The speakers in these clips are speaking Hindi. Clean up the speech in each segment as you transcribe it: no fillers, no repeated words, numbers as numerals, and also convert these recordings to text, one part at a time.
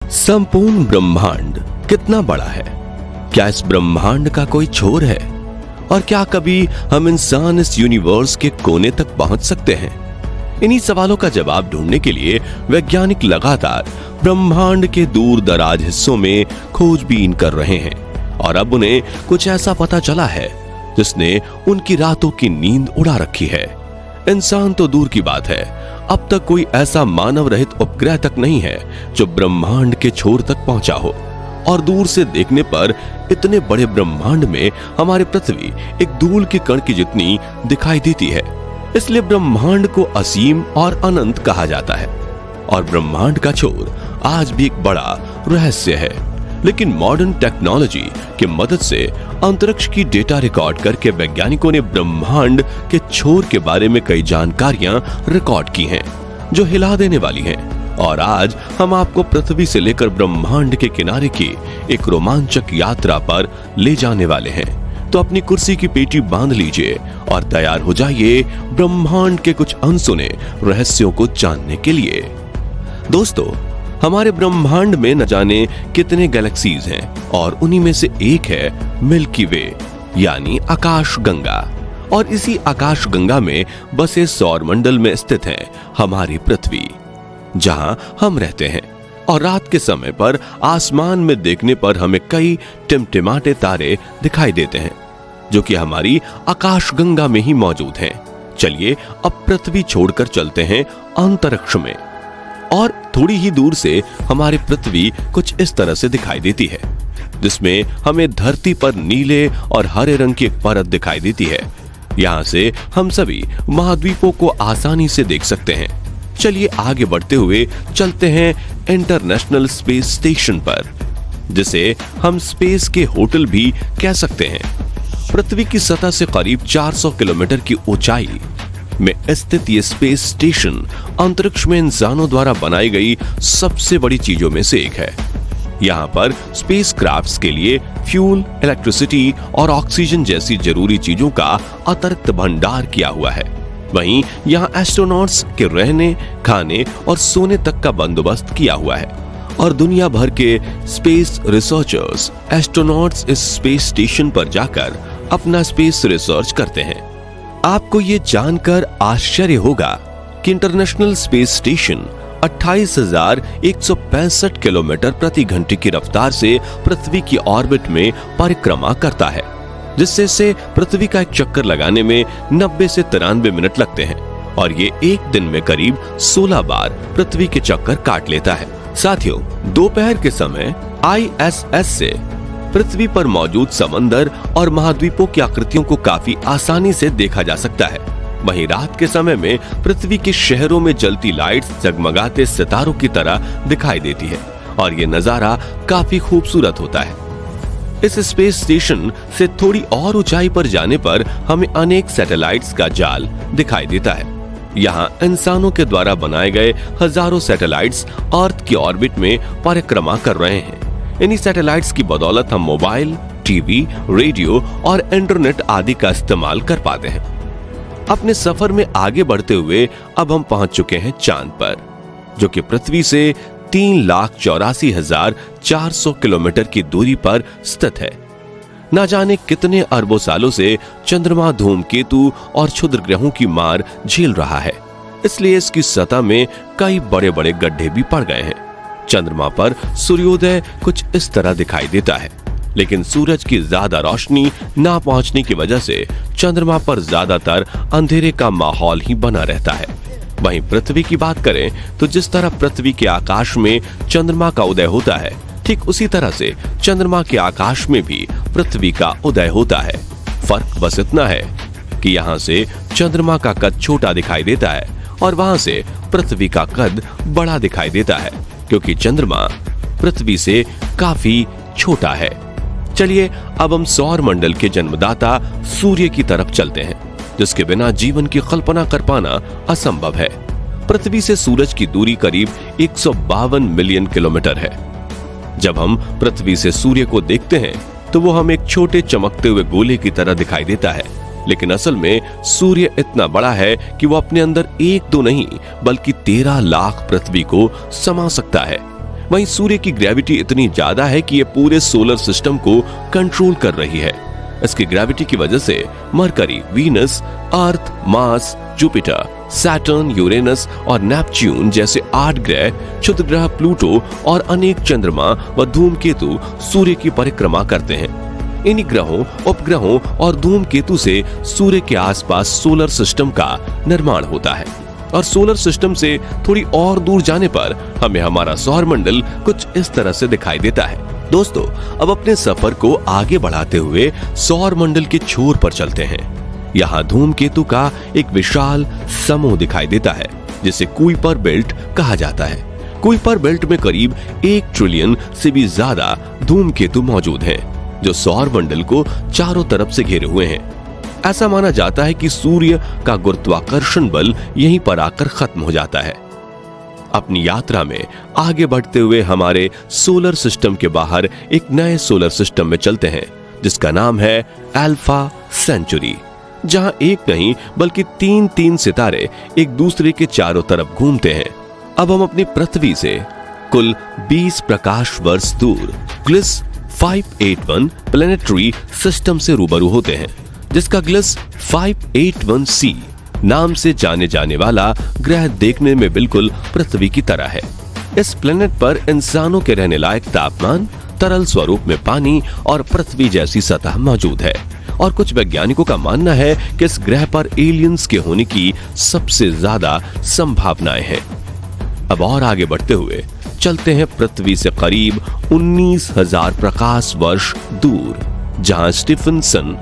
संपूर्ण ब्रह्मांड कितना बड़ा है? क्या इस ब्रह्मांड का कोई छोर है? और क्या कभी हम इंसान इस यूनिवर्स के कोने तक पहुंच सकते हैं? इन्हीं सवालों का जवाब ढूंढने के लिए वैज्ञानिक लगातार ब्रह्मांड के दूर दराज हिस्सों में खोजबीन कर रहे हैं और अब उन्हें कुछ ऐसा पता चला है जिसने उनकी रातों की नींद उड़ा रखी है। इंसान तो दूर की बात है, अब तक कोई ऐसा मानव रहित उपग्रह तक नहीं है जो ब्रह्मांड के छोर तक पहुंचा हो। और दूर से देखने पर इतने बड़े ब्रह्मांड में हमारी पृथ्वी एक धूल के कण की जितनी दिखाई देती है। इसलिए ब्रह्मांड को असीम और अनंत कहा जाता है और ब्रह्मांड का छोर आज भी एक बड़ा रहस्य है। लेकिन मॉडर्न टेक्नोलॉजी की मदद से अंतरिक्ष की डेटा रिकॉर्ड करके वैज्ञानिकों ने ब्रह्मांड के छोर के बारे में कई जानकारियां रिकॉर्ड की हैं जो हिला देने वाली हैं। और आज हम आपको पृथ्वी से लेकर ब्रह्मांड के किनारे की एक रोमांचक यात्रा पर ले जाने वाले हैं। तो अपनी कुर्सी की पेटी बांध लीजिए और तैयार हो जाइए ब्रह्मांड के कुछ अनसुने रहस्यों को जानने के लिए। दोस्तों, हमारे ब्रह्मांड में न जाने कितने गैलेक्सीज हैं और उन्हीं में से एक है मिल्की वे यानी आकाश गंगा। और इसी आकाश गंगा में बसे सौर मंडल में स्थित है हमारी पृथ्वी, जहां हम रहते हैं। और रात के समय पर आसमान में देखने पर हमें कई टिमटिमाते तारे दिखाई देते हैं जो कि हमारी आकाश गंगा में ही मौजूद हैं। चलिए अब पृथ्वी छोड़कर चलते हैं अंतरिक्ष में। और थोड़ी ही दूर से हमारी पृथ्वी कुछ इस तरह से दिखाई देती है, जिसमें हमें धरती पर नीले और हरे रंग की एक परत दिखाई देती है। यहाँ से हम सभी महाद्वीपों को आसानी से देख सकते हैं। चलिए आगे बढ़ते हुए चलते हैं इंटरनेशनल स्पेस स्टेशन पर, जिसे हम स्पेस के होटल भी कह सकते हैं। पृथ्वी की सतह से करीब 400 किलोमीटर की ऊंचाई में स्थित ये स्पेस स्टेशन अंतरिक्ष में इंसानों द्वारा बनाई गई सबसे बड़ी चीजों में से एक है। यहाँ पर स्पेस क्राफ्ट्स के लिए फ्यूल, इलेक्ट्रिसिटी और ऑक्सीजन जैसी जरूरी चीजों का अतिरिक्त भंडार किया हुआ है। वहीं यहाँ एस्ट्रोनॉट्स के रहने, खाने और सोने तक का बंदोबस्त किया हुआ है। और दुनिया भर के स्पेस रिसर्चर्स, एस्ट्रोनॉट्स इस स्पेस स्टेशन पर जाकर अपना स्पेस रिसर्च करते हैं। आपको ये जानकर आश्चर्य होगा कि इंटरनेशनल स्पेस स्टेशन 28,165 किलोमीटर प्रति घंटे की रफ्तार से पृथ्वी की ऑर्बिट में परिक्रमा करता है, जिससे इसे पृथ्वी का एक चक्कर लगाने में 90 से 93 मिनट लगते हैं। और ये एक दिन में करीब 16 बार पृथ्वी के चक्कर काट लेता है। साथियों, दोपहर के समय ISS से पृथ्वी पर मौजूद समंदर और महाद्वीपों की आकृतियों को काफी आसानी से देखा जा सकता है। वहीं रात के समय में पृथ्वी के शहरों में जलती लाइट्स जगमगाते सितारों की तरह दिखाई देती है और ये नजारा काफी खूबसूरत होता है। इस स्पेस स्टेशन से थोड़ी और ऊंचाई पर जाने पर हमें अनेक सैटेलाइट्स का जाल दिखाई देता है। यहाँ इंसानों के द्वारा बनाए गए हजारों सैटेलाइट्स अर्थ की ऑर्बिट में परिक्रमा कर रहे हैं। इन्हीं सैटेलाइट्स की बदौलत हम मोबाइल, टीवी, रेडियो और इंटरनेट आदि का इस्तेमाल कर पाते हैं। अपने सफर में आगे बढ़ते हुए अब हम पहुंच चुके हैं चांद पर, जो कि पृथ्वी से 3,84,400 किलोमीटर की दूरी पर स्थित है। ना जाने कितने अरबों सालों से चंद्रमा धूमकेतु और क्षुद्र ग्रहों की मार झेल रहा है, इसलिए इसकी सतह में कई बड़े बड़े गड्ढे भी पड़ गए हैं। चंद्रमा पर सूर्योदय कुछ इस तरह दिखाई देता है, लेकिन सूरज की ज्यादा रोशनी ना पहुंचने की वजह से चंद्रमा पर ज्यादातर अंधेरे का माहौल ही बना रहता है। वहीं पृथ्वी की बात करें तो जिस तरह पृथ्वी के आकाश में चंद्रमा का उदय होता है, ठीक उसी तरह से चंद्रमा के आकाश में भी पृथ्वी का उदय होता है। फर्क बस इतना है कि यहाँ से चंद्रमा का कद छोटा दिखाई देता है और वहां से पृथ्वी का कद बड़ा दिखाई देता है, क्योंकि चंद्रमा पृथ्वी से काफी छोटा है। चलिए अब हम सौर मंडल के जन्मदाता सूर्य की तरफ चलते हैं, जिसके बिना जीवन की कल्पना कर पाना असंभव है। पृथ्वी से सूरज की दूरी करीब 152 मिलियन किलोमीटर है। जब हम पृथ्वी से सूर्य को देखते हैं तो वो हमें एक छोटे चमकते हुए गोले की तरह दिखाई देता है, लेकिन असल में सूर्य इतना बड़ा है कि वो अपने अंदर एक दो नहीं बल्कि 13 लाख पृथ्वी को समा सकता है। वहीं सूर्य की ग्रेविटी इतनी ज्यादा है कि ये पूरे सोलर सिस्टम को कंट्रोल कर रही है। इसकी ग्रेविटी की वजह से मरकरी, वीनस, अर्थ, मार्स, जुपिटर, सैटर्न, यूरेनस और नेपच्यून जैसे 8 ग्रह, क्षुद्र ग्रह प्लूटो और अनेक चंद्रमा व धूमकेतु सूर्य की परिक्रमा करते हैं। इन्हीं ग्रहों, उपग्रहों और धूमकेतु से सूर्य के आसपास सोलर सिस्टम का निर्माण होता है और सोलर सिस्टम से थोड़ी और दूर जाने पर हमें हमारा सौरमंडल कुछ इस तरह से दिखाई देता है। दोस्तों, अब अपने सफर को आगे बढ़ाते हुए सौरमंडल के छोर पर चलते हैं। यहाँ धूमकेतु का एक विशाल समूह दिखाई देता है जिसे कुइपर बेल्ट कहा जाता है। कुइपर बेल्ट में करीब 1 ट्रिलियन से भी ज्यादा धूमकेतु मौजूद हैं, जो सौरमंडल को चारों तरफ से घेरे हुए हैं। ऐसा माना जाता है कि सूर्य का गुरुत्वाकर्षण बल यहीं पर आकर खत्म हो जाता है। अपनी यात्रा में आगे बढ़ते हुए हमारे सोलर सिस्टम के बाहर एक नए सोलर सिस्टम में चलते हैं जिसका नाम है अल्फा सेंचुरी, जहां एक नहीं बल्कि 3 सितारे एक दूसरे के चारों तरफ घूमते हैं। अब हम अपनी पृथ्वी से कुल 20 प्रकाश वर्ष दूर ग्लिस 581 प्लैनेटरी सिस्टम से रूबरू होते हैं, जिसका ग्लिस 581c नाम से जाने जाने वाला ग्रह देखने में बिल्कुल पृथ्वी की तरह है। इस प्लेनेट पर इंसानों के रहने लायक तापमान, तरल स्वरूप में पानी और पृथ्वी जैसी सतह मौजूद है और कुछ वैज्ञानिकों का मानना है कि इस ग्रह पर एलियंस के होने की सबसे ज्यादा संभावनाएं हैं। अब और आगे बढ़ते हुए चलते हैं पृथ्वी से करीब 19,000 प्रकाश वर्ष दूर, जहां स्टीफनसन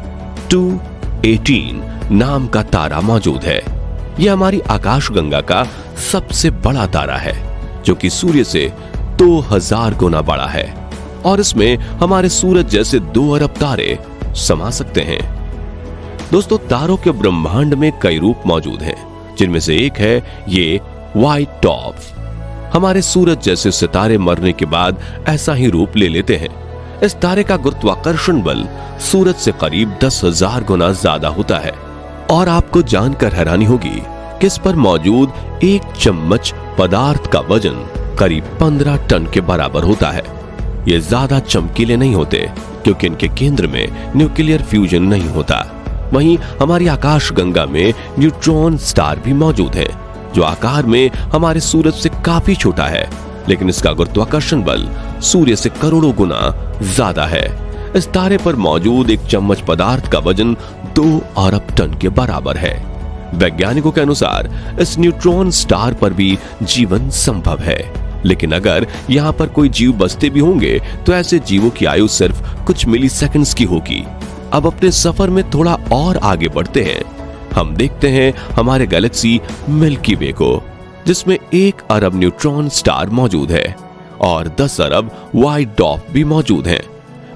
218 नाम का तारा मौजूद है। यह हमारी आकाशगंगा का सबसे बड़ा तारा है, जो कि सूर्य से 2000 गुना बड़ा है और इसमें हमारे सूरज जैसे 2 अरब तारे समा सकते हैं। दोस्तों, तारों के ब्रह्मांड में कई रूप मौजूद हैं, जिनमें से एक है ये व्हाइट डॉर्फ। हमारे सूरज जैसे सितारे मरने के बाद ऐसा ही रूप ले लेते हैं। इस तारे का गुरुत्वाकर्षण बल सूरज से करीब 10,000 गुना ज्यादा होता है और आपको जानकर हैरानी होगी कि इस पर मौजूद 1 चम्मच पदार्थ का वजन करीब 15 टन के बराबर होता है। ये ज्यादा चमकीले नहीं होते क्योंकि इनके केंद्र में न्यूक्लियर फ्यूजन नहीं होता। वहीं हमारी आकाशगंगा में न्यूट्रॉन स्टार भी मौजूद है, जो आकार में हमारे सूरज से काफी छोटा है, लेकिन इसका गुरुत्वाकर्षण बल सूर्य से करोड़ों गुना ज्यादा है। इस तारे पर मौजूद 1 चम्मच पदार्थ का वजन 2 अरब टन के बराबर है। वैज्ञानिकों के अनुसार इस न्यूट्रॉन स्टार पर भी जीवन संभव है, लेकिन अगर यहाँ पर कोई जीव बसते भी होंगे तो ऐसे जीवों की आयु सिर्फ कुछ मिलीसेकंड्स की होगी। अब अपने सफर में थोड़ा और आगे बढ़ते हैं। हम देखते हैं हमारे गैलेक्सी मिल्की वे को, जिसमें 1 अरब न्यूट्रॉन स्टार मौजूद है और 10 अरब व्हाइट डॉर्फ भी मौजूद हैं।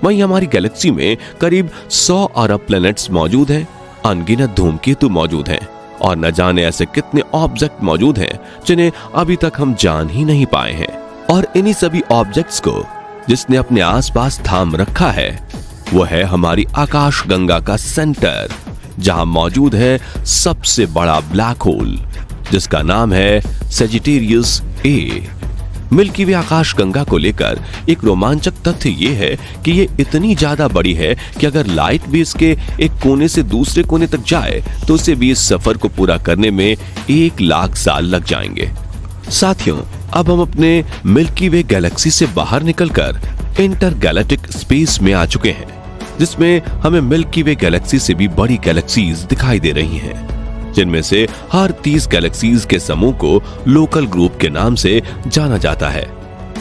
वहीं हमारी गैलेक्सी में करीब 100 अरब प्लैनेट्स मौजूद हैं, अनगिनत धूमकेतु मौजूद हैं और न जाने ऐसे कितने ऑब्जेक्ट मौजूद हैं जिन्हें अभी तक हम जान ही नहीं पाए हैं। और इन्हीं सभी ऑब्जेक्ट्स को जिसने अपने आसपास थाम रखा है वो है हमारी आकाशगंगा का सेंटर, जहां मौजूद है सबसे बड़ा ब्लैक होल, जिसका नाम है सेजिटेरियस ए। मिल्की वे आकाशगंगा को लेकर एक रोमांचक तथ्य ये है कि ये इतनी ज्यादा बड़ी है कि अगर लाइट भी इसके एक कोने से दूसरे कोने तक जाए तो उसे भी इस सफर को पूरा करने में 1 लाख साल लग जाएंगे। साथियों, अब हम अपने मिल्की वे गैलेक्सी से बाहर निकलकर इंटरगैलेक्टिक स्पेस में आ चुके हैं, जिसमें हमें मिल्की वे गैलेक्सी से भी बड़ी गैलेक्सीज दिखाई दे रही हैं, जिनमें से हर 30 गैलेक्सीज के समूह को लोकल ग्रुप के नाम से जाना जाता है।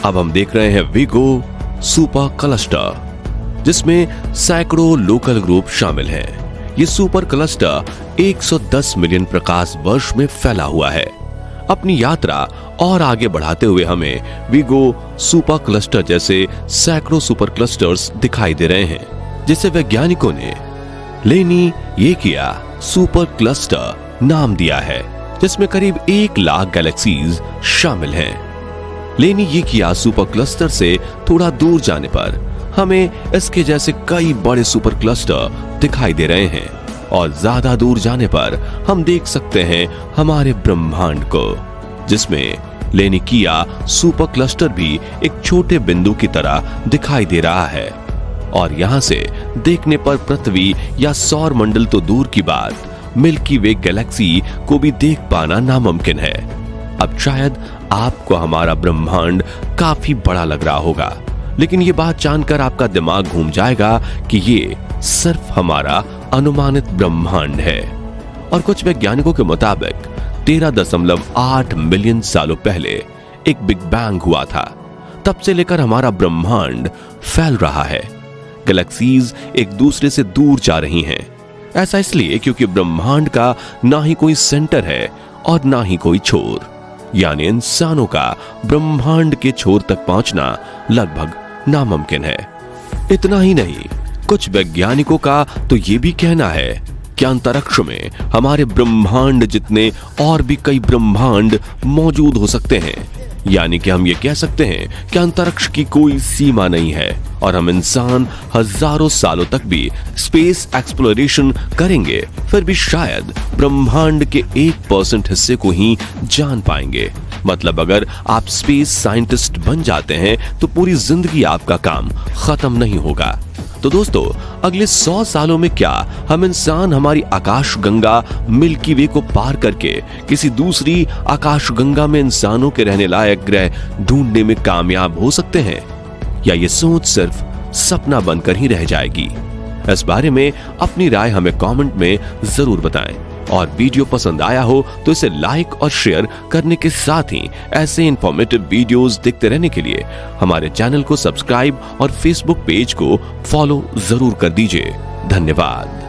अब हम देख रहे हैं विगो सुपर क्लस्टर, जिसमें सैकड़ों लोकल ग्रुप शामिल हैं। ये सुपर क्लस्टर 110 मिलियन प्रकाश वर्ष में फैला हुआ है। अपनी यात्रा और आगे बढ़ाते हुए हमें विगो सुपर क्लस्टर जैसे सैकड़ों सुपर क्लस्टर्स दिखाई दे रहे हैं, जिसे वैज्ञानिकों ने लेनियेकिया सुपर क्लस्टर नाम दिया है, जिसमें करीब 1 लाख गैलेक्सीज शामिल हैं। लेनियेकिया सुपर क्लस्टर से थोड़ा दूर जाने पर हमें इसके जैसे कई बड़े सुपर क्लस्टर दिखाई दे रहे हैं और ज्यादा दूर जाने पर हम देख सकते हैं हमारे ब्रह्मांड को, जिसमें लेनिकिया सुपर क्लस्टर भी एक छोटे बिंदु की तरह दिखाई दे रहा है और यहां से देखने पर पृथ्वी या सौर मंडल तो दूर की बात, मिल्की वे गैलेक्सी को भी देख पाना नामुमकिन है। अब शायद आपको हमारा ब्रह्मांड काफी बड़ा लग रहा होगा, लेकिन ये बात जानकर आपका दिमाग घूम जाएगा कि ये सिर्फ हमारा अनुमानित ब्रह्मांड है। और कुछ वैज्ञानिकों के मुताबिक 13.8 मिलियन सालों पहले एक बिग बैंग हुआ था। तब से लेकर हमारा ब्रह्मांड फैल रहा है। गैलेक्सीज एक दूसरे से दूर जा रही हैं। ऐसा इसलिए क्योंकि ब्रह्मांड का ना ही कोई सेंटर है और ना ही कोई छोर, यानी इंसानों का ब्रह्मांड के छोर तक पहुंचना लगभग नामुमकिन है। इतना ही नहीं, कुछ वैज्ञानिकों का तो ये भी कहना है कि अंतरिक्ष में हमारे ब्रह्मांड जितने और भी कई ब्रह्मांड मौजूद हो सकते हैं। यानी कि हम ये कह सकते हैं कि अंतरिक्ष की कोई सीमा नहीं है और हम इंसान हजारों सालों तक भी स्पेस एक्सप्लोरेशन करेंगे, फिर भी शायद ब्रह्मांड के 1% हिस्से को ही जान पाएंगे। मतलब अगर आप स्पेस साइंटिस्ट बन जाते हैं तो पूरी जिंदगी आपका काम खत्म नहीं होगा। तो दोस्तों, अगले 100 सालों में क्या हम इंसान हमारी आकाश गंगा मिल्की वे को पार करके किसी दूसरी आकाश गंगा में इंसानों के रहने लायक ग्रह ढूंढने में कामयाब हो सकते हैं, या ये सोच सिर्फ सपना बनकर ही रह जाएगी? इस बारे में अपनी राय हमें कमेंट में जरूर बताएं और वीडियो पसंद आया हो तो इसे लाइक और शेयर करने के साथ ही ऐसे इंफॉर्मेटिव वीडियोस देखते रहने के लिए हमारे चैनल को सब्सक्राइब और फेसबुक पेज को फॉलो जरूर कर दीजिए। धन्यवाद।